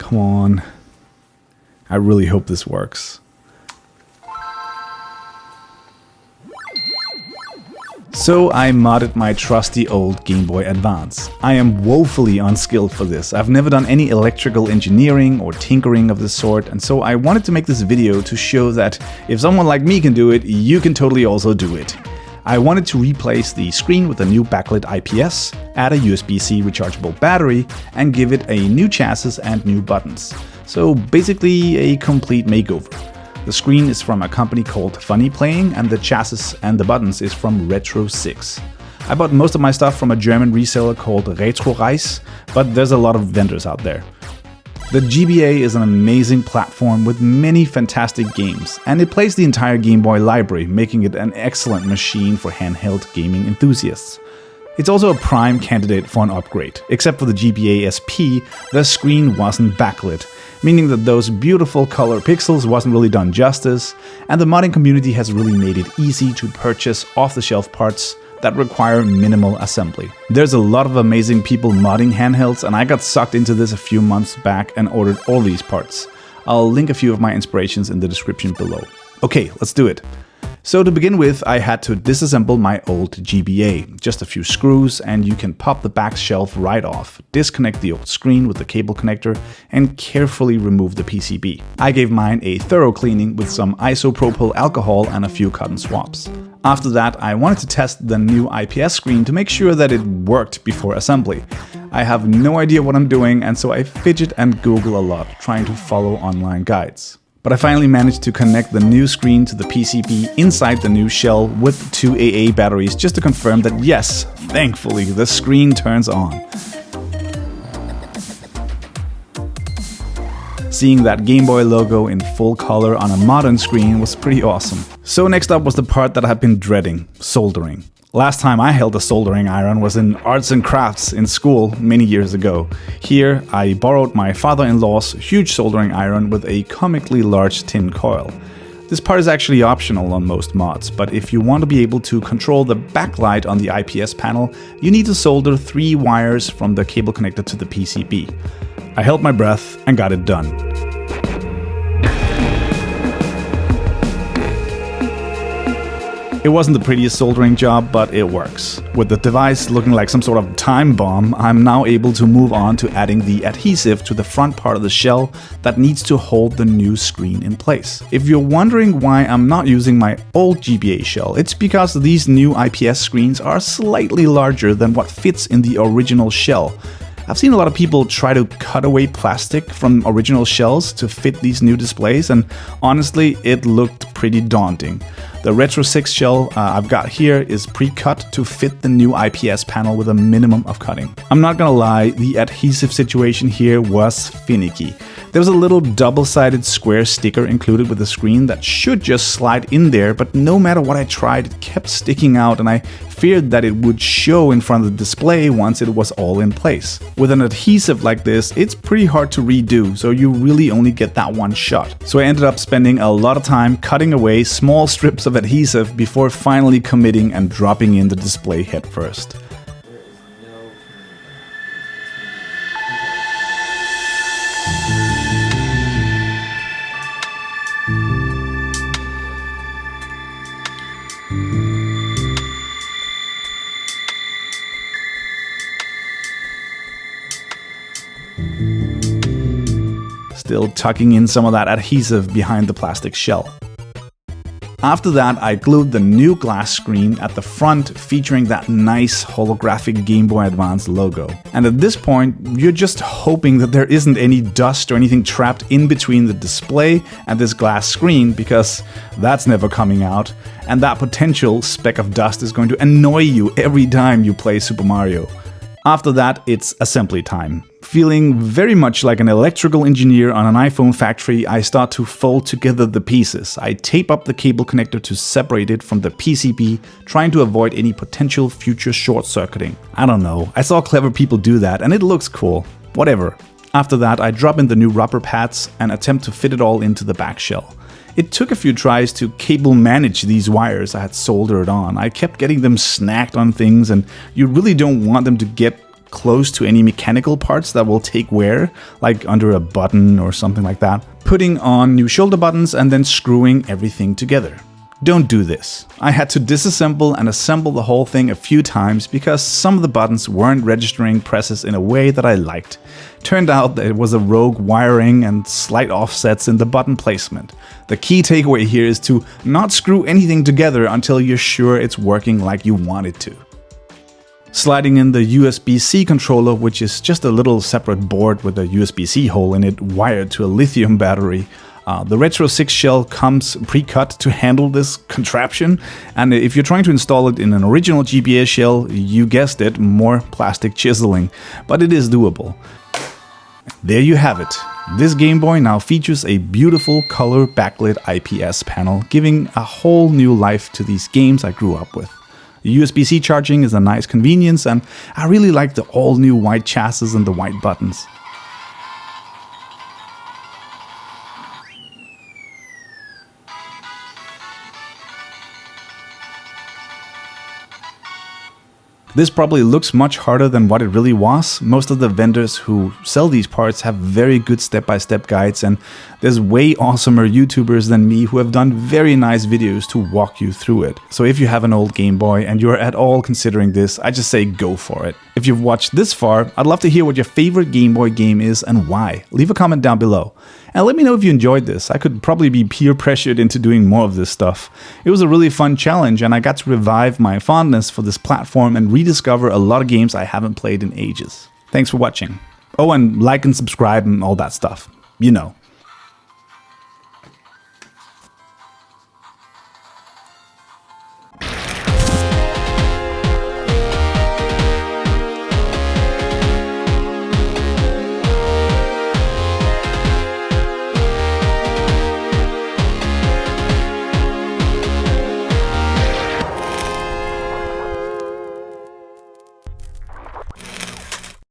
Come on. I really hope this works. So I modded my trusty old Game Boy Advance. I am woefully unskilled for this. I've never done any electrical engineering or tinkering of this sort, and so I wanted to make this video to show that if someone like me can do it, you can totally also do it. I wanted to replace the screen with a new backlit IPS, add a USB-C rechargeable battery, and give it a new chassis and new buttons. So basically a complete makeover. The screen is from a company called Funny Playing, and the chassis and the buttons is from Retro 6. I bought most of my stuff from a German reseller called Retro, but there's a lot of vendors out there. The GBA is an amazing platform with many fantastic games, and it plays the entire Game Boy library, making it an excellent machine for handheld gaming enthusiasts. It's also a prime candidate for an upgrade. Except for the GBA SP, the screen wasn't backlit, meaning that those beautiful color pixels wasn't really done justice, and the modding community has really made it easy to purchase off-the-shelf parts that require minimal assembly. There's a lot of amazing people modding handhelds, and I got sucked into this a few months back and ordered all these parts. I'll link a few of my inspirations in the description below. Okay, let's do it. So to begin with, I had to disassemble my old GBA. Just a few screws and you can pop the back shelf right off, disconnect the old screen with the cable connector, and carefully remove the PCB. I gave mine a thorough cleaning with some isopropyl alcohol and a few cotton swabs. After that, I wanted to test the new IPS screen to make sure that it worked before assembly. I have no idea what I'm doing, and so I fidget and Google a lot, trying to follow online guides. But I finally managed to connect the new screen to the PCB inside the new shell with 2 AA batteries just to confirm that yes, thankfully, the screen turns on. Seeing that Game Boy logo in full color on a modern screen was pretty awesome. So next up was the part that I've been dreading, soldering. Last time I held a soldering iron was in arts and crafts in school many years ago. Here I borrowed my father-in-law's huge soldering iron with a comically large tin coil. This part is actually optional on most mods, but if you want to be able to control the backlight on the IPS panel, you need to solder 3 wires from the cable connector to the PCB. I held my breath and got it done. It wasn't the prettiest soldering job, but it works. With the device looking like some sort of time bomb, I'm now able to move on to adding the adhesive to the front part of the shell that needs to hold the new screen in place. If you're wondering why I'm not using my old GBA shell, it's because these new IPS screens are slightly larger than what fits in the original shell. I've seen a lot of people try to cut away plastic from original shells to fit these new displays, and honestly, it looked pretty daunting. The Retro 6 shell I've got here is pre-cut to fit the new IPS panel with a minimum of cutting. I'm not gonna lie, the adhesive situation here was finicky. There was a little double-sided square sticker included with the screen that should just slide in there, but no matter what I tried, it kept sticking out, and I feared that it would show in front of the display once it was all in place. With an adhesive like this, it's pretty hard to redo, so you really only get that one shot. So I ended up spending a lot of time cutting away small strips of adhesive before finally committing and dropping in the display head first. Still tucking in some of that adhesive behind the plastic shell. After that, I glued the new glass screen at the front featuring that nice holographic Game Boy Advance logo. And at this point, you're just hoping that there isn't any dust or anything trapped in between the display and this glass screen, because that's never coming out, and that potential speck of dust is going to annoy you every time you play Super Mario. After that, it's assembly time. Feeling very much like an electrical engineer on an iPhone factory, I start to fold together the pieces. I tape up the cable connector to separate it from the PCB, trying to avoid any potential future short-circuiting. I don't know, I saw clever people do that and it looks cool. Whatever. After that, I drop in the new rubber pads and attempt to fit it all into the back shell. It took a few tries to cable manage these wires I had soldered on. I kept getting them snagged on things, and you really don't want them to get close to any mechanical parts that will take wear, like under a button or something like that, putting on new shoulder buttons and then screwing everything together. Don't do this. I had to disassemble and assemble the whole thing a few times because some of the buttons weren't registering presses in a way that I liked. Turned out that it was a rogue wiring and slight offsets in the button placement. The key takeaway here is to not screw anything together until you're sure it's working like you want it to. Sliding in the USB-C controller, which is just a little separate board with a USB-C hole in it wired to a lithium battery. The Retro 6 shell comes pre-cut to handle this contraption, and if you're trying to install it in an original GBA shell, you guessed it, more plastic chiseling, but it is doable. There you have it. This Game Boy now features a beautiful color backlit IPS panel, giving a whole new life to these games I grew up with. The USB-C charging is a nice convenience, and I really like the all-new white chassis and the white buttons. This probably looks much harder than what it really was. Most of the vendors who sell these parts have very good step-by-step guides, and there's way awesomer YouTubers than me who have done very nice videos to walk you through it. So if you have an old Game Boy and you're at all considering this, I just say go for it. If you've watched this far, I'd love to hear what your favorite Game Boy game is and why. Leave a comment down below. And let me know if you enjoyed this. I could probably be peer pressured into doing more of this stuff. It was a really fun challenge, and I got to revive my fondness for this platform and rediscover a lot of games I haven't played in ages. Thanks for watching. Oh, and like and subscribe and all that stuff. You know.